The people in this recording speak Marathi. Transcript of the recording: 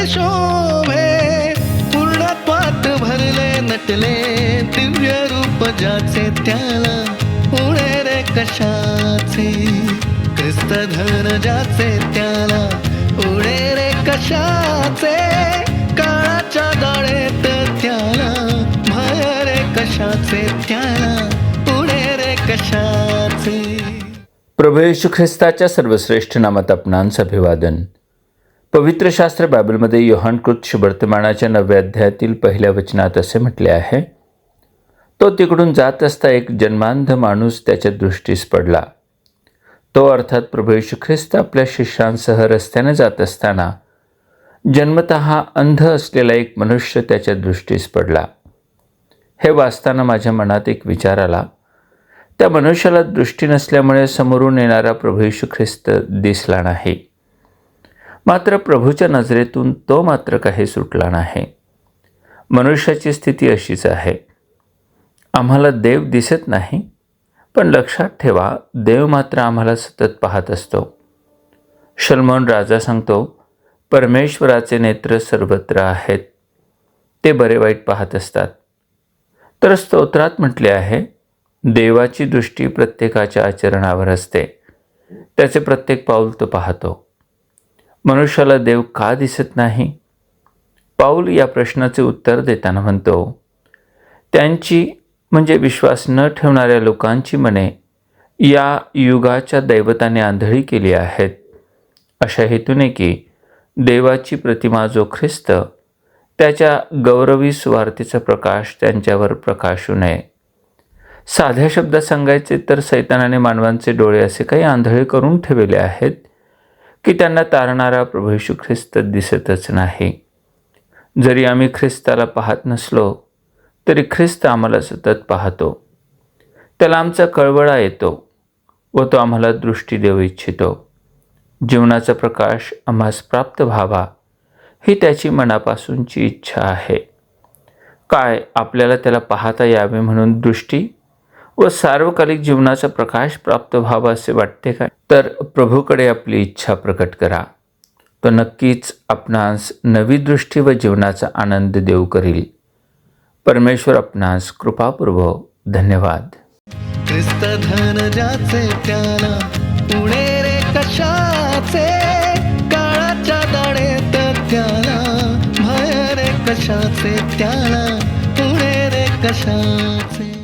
शोभे, पूर्णत्वात भरले नटले दिव्य रूप ज्याचे त्याला उणे रे कशाचे, ख्रिस्त धन ज्याचे त्याला उणे रे कशाचे, काळाच्या गाळेत त्याला भय रे कशाचे, त्याला उणे रे कशाचे. प्रभू येशू ख्रिस्ताच्या सर्वश्रेष्ठ नामात आपणांस अभिवादन. पवित्र शास्त्र बायबलमध्ये योहानकृत शुभवर्तमानाच्या 9व्या अध्यायातील पहिल्या वचनात असे म्हटले आहे, तो तिकडून जात असता एक जन्मांध माणूस त्याच्या दृष्टीस पडला. तो अर्थात प्रभू येशू ख्रिस्त आपल्या शिष्यांसह रस्त्याने जात असताना जन्मतः अंध असलेला एक मनुष्य त्याच्या दृष्टीस पडला. हे वाचताना माझ्या मनात एक विचार आला. त्या मनुष्याला दृष्टी नसल्यामुळे समोरून येणारा प्रभू येशू ख्रिस्त दिसला नाही. मात्र प्रभूच्या नजरेतून तो मात्र काही सुटला नाही. मनुष्याची स्थिती अशीच आहे. आम्हाला देव दिसत नाही, पण लक्षात ठेवा, देव मात्र आम्हाला सतत पाहत असतो. शलोमोन राजा सांगतो, परमेश्वराचे नेत्र सर्वत्र आहेत, ते बरे वाईट पाहत असतात. तर स्तोत्रात म्हटले आहे, देवाची दृष्टी प्रत्येकाच्या आचरणावर असते, त्याचे प्रत्येक पाऊल तो पाहतो. मनुष्याला देव का दिसत नाही? पाऊल या प्रश्नाचे उत्तर देताना म्हणतो, त्यांची म्हणजे विश्वास न ठेवणाऱ्या लोकांची मने या युगाच्या दैवताने आंधळी केली आहेत, अशा हेतूने की देवाची प्रतिमा जो ख्रिस्त, त्याच्या गौरवी सुवार्तेचा प्रकाश त्यांच्यावर प्रकाशू नये. साध्या शब्दात सांगायचे तर सैतानाने मानवांचे डोळे असे काही आंधळे करून ठेवले आहेत की त्यांना तारणारा प्रभू येशू ख्रिस्त दिसतच नाही. जरी आम्ही ख्रिस्ताला पाहत नसलो तरी ख्रिस्त आम्हाला सतत पाहतो. त्याला आमचा कळवळा येतो व तो आम्हाला दृष्टी देऊ इच्छितो. जीवनाचा प्रकाश आम्हास प्राप्त व्हावा ही त्याची मनापासूनची इच्छा आहे. काय आपल्याला त्याला पाहता यावे म्हणून दृष्टी व सार्वकालिक जीवनाचा प्रकाश प्राप्त व्हावा असे वाटते काय? तर प्रभूकडे आपली इच्छा प्रकट करा. तो नक्कीच आपणास नवी दृष्टी व जीवनाचा आनंद देऊ करील. परमेश्वर आपणास कृपापूर्व धन्यवाद. ख्रिस्त धन ज्याचे त्याला उणे रे कशाचे, काळाच्या दाढेत त्याला भय रे कशाचे, त्याला उणे रे कशाचे.